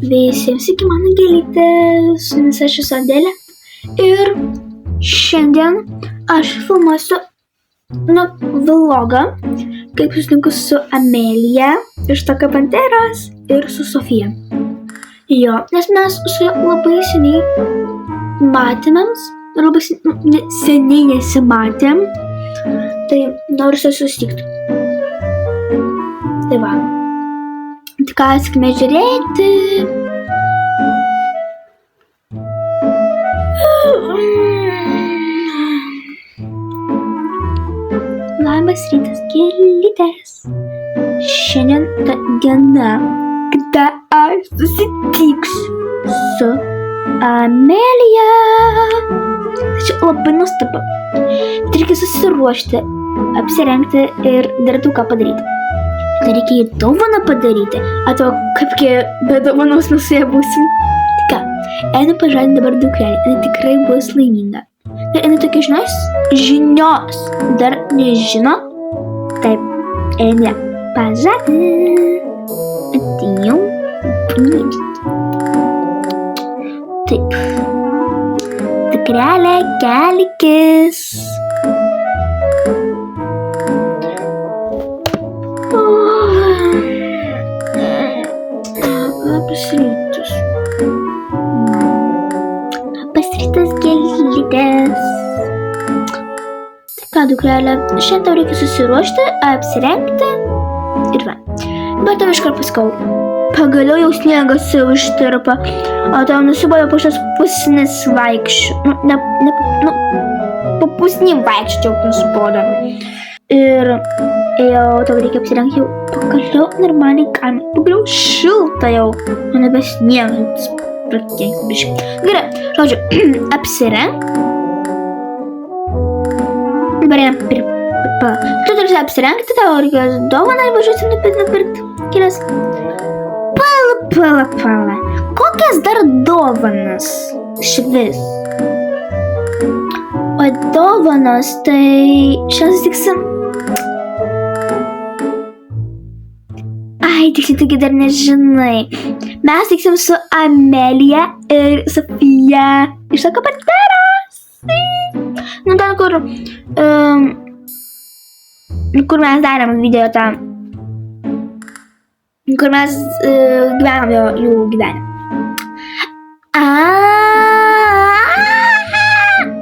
Visiems iki mano gėlytės, su jumis aš esu Adelė. Ir šiandien aš filmuosiu vlogą, kaip susitinku su Amelija iš Tokio Panteros ir su Sofija. Jo, nes mes su ja labai seniai matėmės, labai seniai nesimatėm, tai noriu su ja susitikti. Tai va. Tai ką, sakime žiūrėti. Labas rytas, gėlytės. Šiandien ta diena, kada aš susitiksiu su Amelija. Tai čia labai nuostabu. Tai reikia susiruošti, apsirengti ir dar daug ką padaryti. Tai reikia jį dovaną padaryti, atvo kaipgi be dovanos mes su ja būsim. Tai ką, einu pažadinti dabar dukrelį, jinai tikrai bus laiminga. Ir jinai tokia žinios dar nežino. Taip, einu pažadinti. Atėjau pamiršti. Taip. Dukrelė, kelkis. Labas rytas. Labas rytas, gėlytės. Tai ką, dukrelė, šiandien tau reikia susiruošti, apsirengti ir va. Bet tau iškart pasakau, pagaliau jau sniegas jau ištirpa, o tau nusibojo po šios pusnis vaikščių. Po pusnį vaikščių nusibojo. Ir jau tau reikia apsirengti jau pagaliau normaliai kaime. Pagaliau šilta jau, o nebe sniegas. Prakenks biškai. Gerai, žodžiu, apsirenk. Dabar einam tu turi apsirengti, tau reikės dovaną ir važiuosim nupirkti kelias. Pala. Kokias dar dovanas švis? O dovanos, tai šiandien susitiksim. Ai, tiksliai taigi dar nežinai. Mes susitiksim su Amelija ir Sofija iš Tokio Panteros. Ten, kur mes darėm video tą, kur mes gyvenam jų gyvenimą.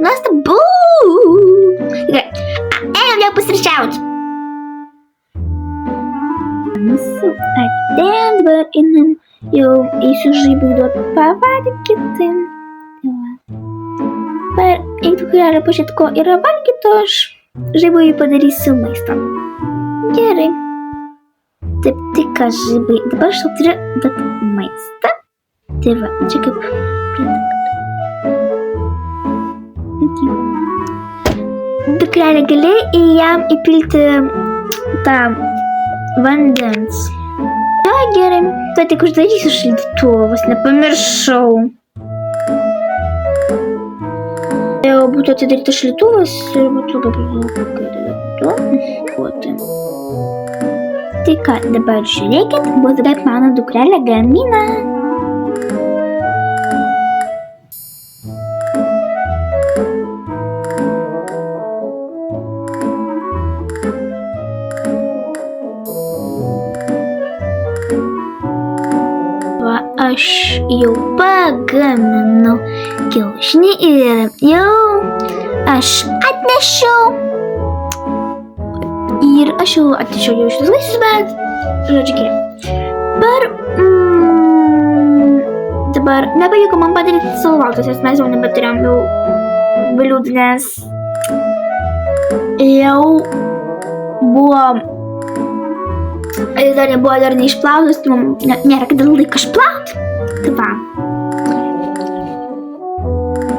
Nuostabu! Gerai, einam jau pusryčiauti. Mūsų atėjom, dabar einam jau eisiu žaibui duoti pavalgyti. Dabar eik dukrelė pažiūrėti, ko yra valgyti, aš žaibui padarysiu maistą. Gerai. Taip, tai ką žaibai, dabar aš tau turiu duoti maistą. Tai va, čia kaip dukrelė, gali jam įpilti tą vandens. Jo, gerai. Tuo tik uždarysiu šaldytuvus, nepamiršau. Jau būtų atidarytas šaldytuvas ir būtų Tai ką, dabar žiūrėkit, bus kaip mano dukrelė gamina. Aš jau pagaminau kiaušinį ir jau aš atnešiau. Ir aš jau atnešiau jau šitus vaisius, bet žodžiu gerai. Dabar nepavyko man padaryti salvatos, nes mes jau nebeturėjom jau bliūdų, nes jau buvo dar neišplautas, tai mums nėra kada laiko išplauti. Tai va.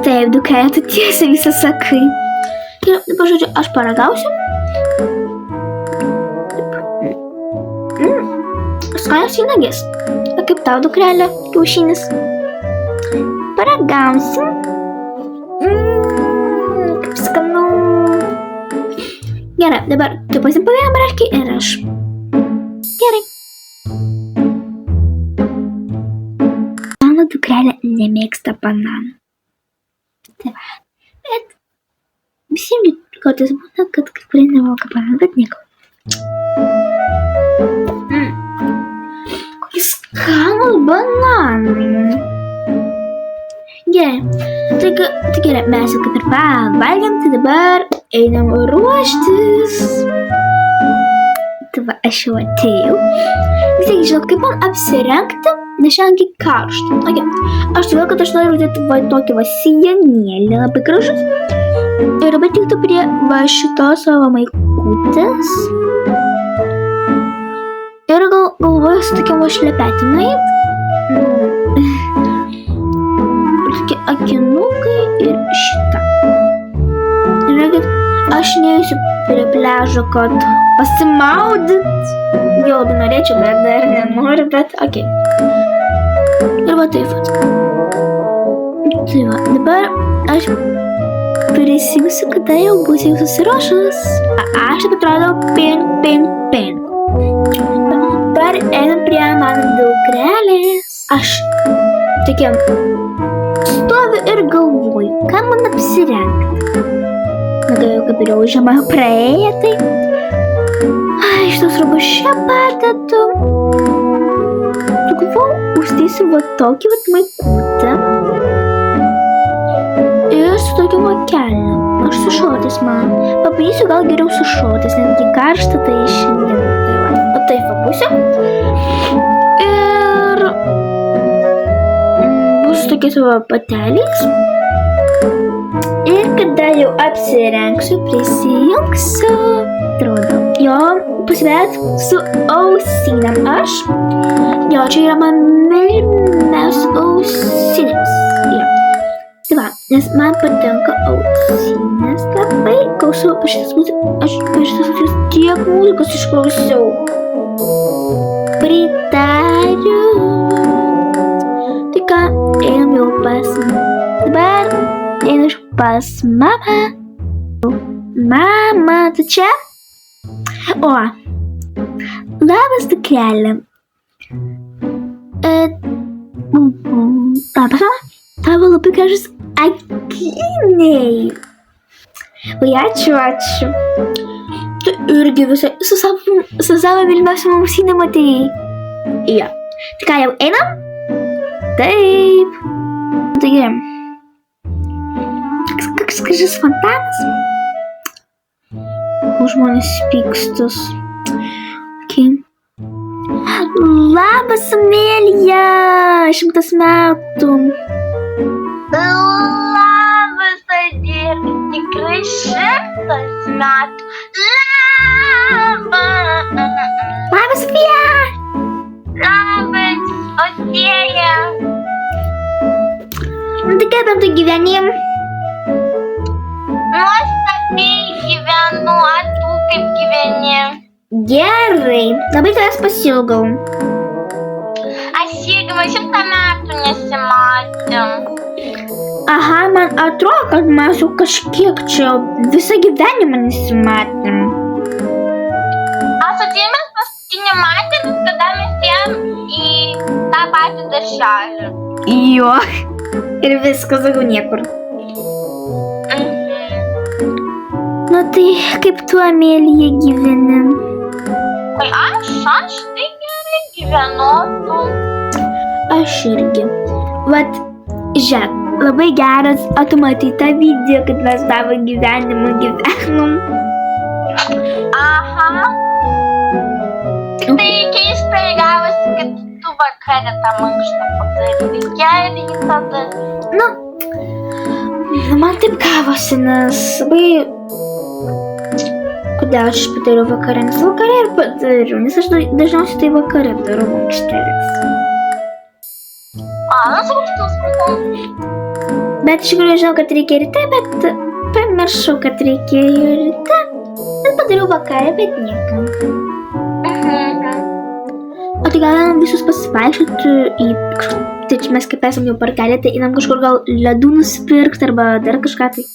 Taip, dukrelė, tu tiesiai visą sakai. Ir dabar, žodžiu, aš paragausiu. Skanios vynagės. O kaip tau, dukrelė, kiaušinis? Paragausim. Kaip skanu. Gerai, dabar tu pasim po vieną braškį ir aš. Gerai. mano dukrelė nemėgsta bananų. Tai va, bet visiems kartais būna, kad kai kurie nemoka bananų, bet nieko. Kokie skanūs bananai. Gerai, tai gerai, mes jau kaip ir pavalgėm, tai dabar einam ruoštis. Tai va, aš jau atėjau. Vis tiek žinot, kaip man apsirengti, nes šiandien karšta. Aš todėl, kad aš noriu uždėti va tokį va sijonėlį, labai gražus. Ir dabar tiktų prie va šitos savo maikutės. Ir galvoju su tokiam va šlepetį nueit. Tokie akinukai ir šitą. Ir aš neįsiu prie pliažo, kad pasimaudyt. Jau labai norėčiau, bet dar nenoriu, bet okei. Ir va taip pat. Tai va, dabar aš prisijungsiu, kada jau būsiu susiruošus. Aš taip atrodau pink. Dabar einam prie mano dukrelės. Aš tokia stoviu ir galvoju, ką man apsirengti. Gal kaip ir jau žiema praėję, tai šitos rūbos čia padedu. Galvoju, uždėsiu va tokį va maikutę. Ir su tokiu va kelniu. Aš su šortais man. Pabandysiu gal geriau su šortais, netgi karšta, tai šiandien. Tai va, o taip va būsiu. Ir bus tokiais va bateliais. Ir kada jau apsirengsiu, prisijungsiu. Atrodo, jo pasivedęs su ausinėm aš. Jo, čia yra man mylimiausios ausinės. Tai va, nes man patinka ausinės labai. Klausau šitas muzikos, tiek muzikos išklausiau. Pritariu. Tai ką, einam jau pas dabar. Einu pas mamą. Mama, tu čia? O, labas dukrelė. Labas mama, tavo labai gražus akiniai. Oi, ačiū. Tu irgi visai su savo mylimiausiom ausinėm atėjai. Jo. Tai ką, jau einam? Taip. Taigi. Koks gražus fontanas. Žmonės pykstas. Okay. Labas, Amelija! 100 metų. Labas, Adir. Tikrai 100 metų. Labas, Sofija! Labas, Odėja. Tai kaip tu gyvenim? Nuostabiai gyvenu, o tu kaip gyveni? Gerai, labai tavęs pasiilgau. Aš irgi 100 metų nesimatėm. Aha, man atrodo, kad mes jau kažkiek čia visą gyvenimą nesimatėm. Su tėmis paskutinį matėm, kada mes ėjom į tą patį darželį. Jo, ir viskas, daugiau niekur. Nu tai kaip tu, Amelija, gyveni? Aš tai gerai gyvenu, tu. Aš irgi. Vat, žiūrėk, labai geras, o tu matai tą video, kad mes tavo gyvenimą gyvenom. Aha. Tai keistai gavosi, kad tu vakarė tą mankštą padarė. Gerai tada. Nu, man taip gavosi, nes labai... Kodėl aš padariau vakarę? Nes vakarę ir padariau, nes aš dažniausiai tai vakarę darau mankštelės. Bet iš tikrųjų žinau, kad reikia ryte, bet pamiršau, kad reikėjo ryte. Bet padariau vakarę, bet niekam. O tai gal einam visus pasivaikščioti į... Tai čia mes kaip esam jau parkelė, tai einam kažkur gal ledų nusipirkti arba dar kažką tai.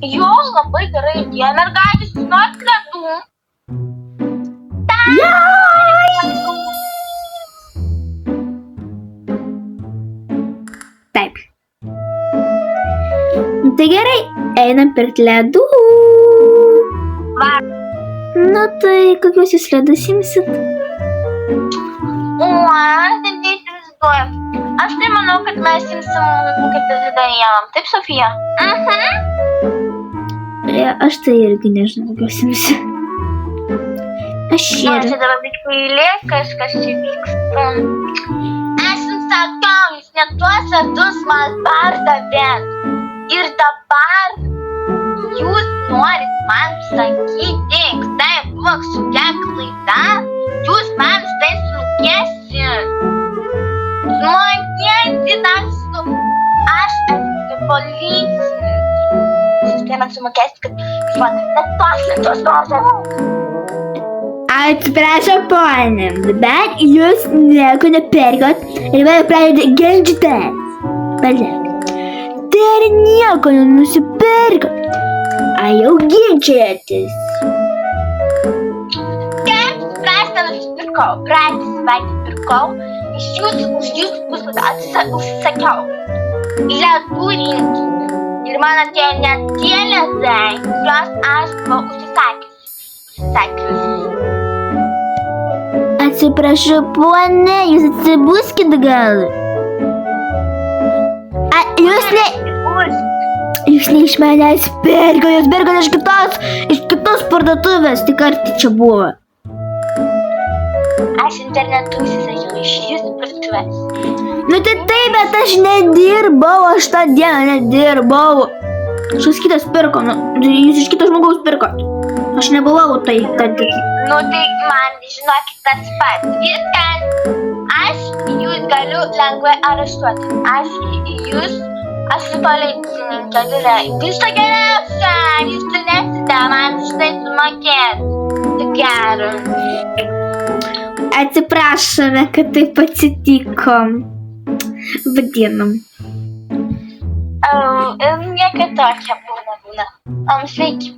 Jo, labai gerai idėja, mergaitės, jūs norit ledų? Jai! Tai gerai, einam pirkti ledų. Va. Nu tai kokius jūs ledus imsit? O, aš net neįsivaizduoju. Aš tai manau, kad mes imsim, kaip Danielą. Taip, Sofija? Aš tai irgi nežinau, kokius imsiu. Aš Nu, ir... čia dabar biškai eilė, kažkas čia vyksta. Aš jums sakau, jūs net tuos ledus man pardavėt. Ir dabar jūs norit man sakyti, kad tai buvo kažkokia klaida. Jūs man štai sumokėsit. Sumokėsit, aš esu policininkė. Jūs tai man sumokėsit, kad jūs man net tuos ledus pardavėt. Atsiprašau, ponė, bet jūs nieko nepirkot ir vėl pradėjote ginčytis. Pažiūrėk, tai ar nieko nenusipirkot? Ar jau ginčijatės? Kaip suprasti, nusipirkau, praeitą savaitę pirkau, už jūsų puslapį užsisakiau ledų rinkinį. Ir man atėjo net tie ledai, kuriuos aš buvau užsisakius. Atsiprašau, ponė, jūs atsibuskit gal? Jūs ne iš manęs pirko, jūs pirkot iš kitos parduotuvės, tik ar tai čia buvo? Aš internetu užsisakiau iš jūsų parduotuvės. Nu tai taip, bet aš nedirbau, aš tą dieną nedirbau. Kažkas kitas pirko, jūs iš kito žmogaus pirkot. Aš nebuvau tai, kad... Nu tai man, žinokit, tas pats. Viskas. Aš jūs galiu lengvai areštuoti. Aš policininkė, gerai. Viso geriausia, jūs turėsite man štai sumokėti. Tik gero. Atsiprašome, kad taip atsitiko. Vadinam. Nieko tokia būna. Sveiki.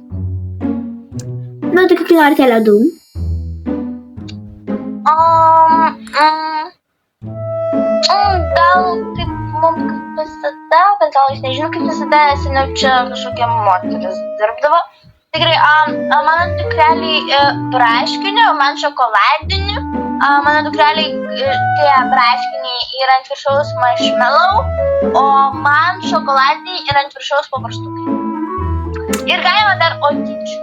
Nu, tai kokių norite ledų? Gal kaip mums kaip visada, bet gal aš nežinau kaip visada, seniau čia kažkokia moteris dirbdavo. Tikrai, mano dukreliai braškinių, man šokoladinių, mano dukreliai tie braškiniai yra ant viršaus marshmallow, o man šokoladiniai yra ant viršaus paprastukai. Ir galima dar odyčių.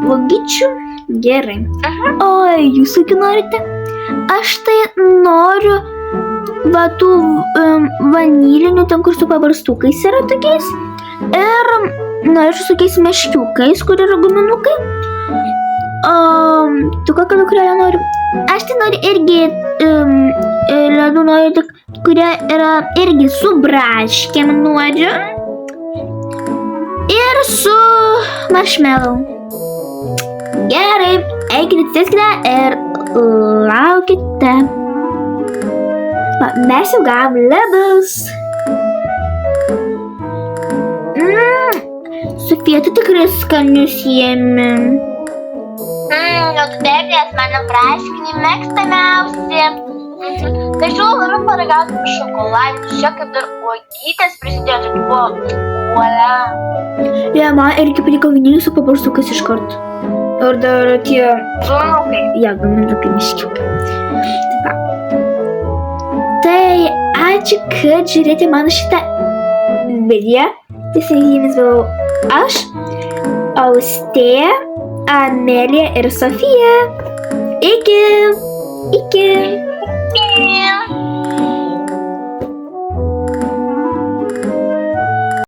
Uogyčių? Gerai. Oi, jūs kokį norite? Aš tai noriu va tų vanilinių, ten kur su paprastukais yra tokiais. Ir noriu su tokiais meškiukais, kur yra guminukai. Tu kokią dukrelę nori? Aš tai noriu irgi ledų noriu, kurie yra irgi su braškėm noriu. Ir su marshmallow. Gerai, eikite, sėskite ir laukite. Va, mes jau gavom ledus. Sofija, tu tikrai skanius jėmi. Nu taip, nes mano braškiniai mėgstamiausi. Tačiau noriu paragauti šokoladinius, čia kaip dar uogytės prisidėjo, tai buvo uolia. Ja, man irgi patiko vanilių su paprastukais iš karto. Ir dar tie... Guminukai. Ja, guminukai meškiukai. Tai ačiū, kad žiūrėjote mano šitą video. Tai su jumis buvau aš, Austėja, Amelija ir Sofija. Iki!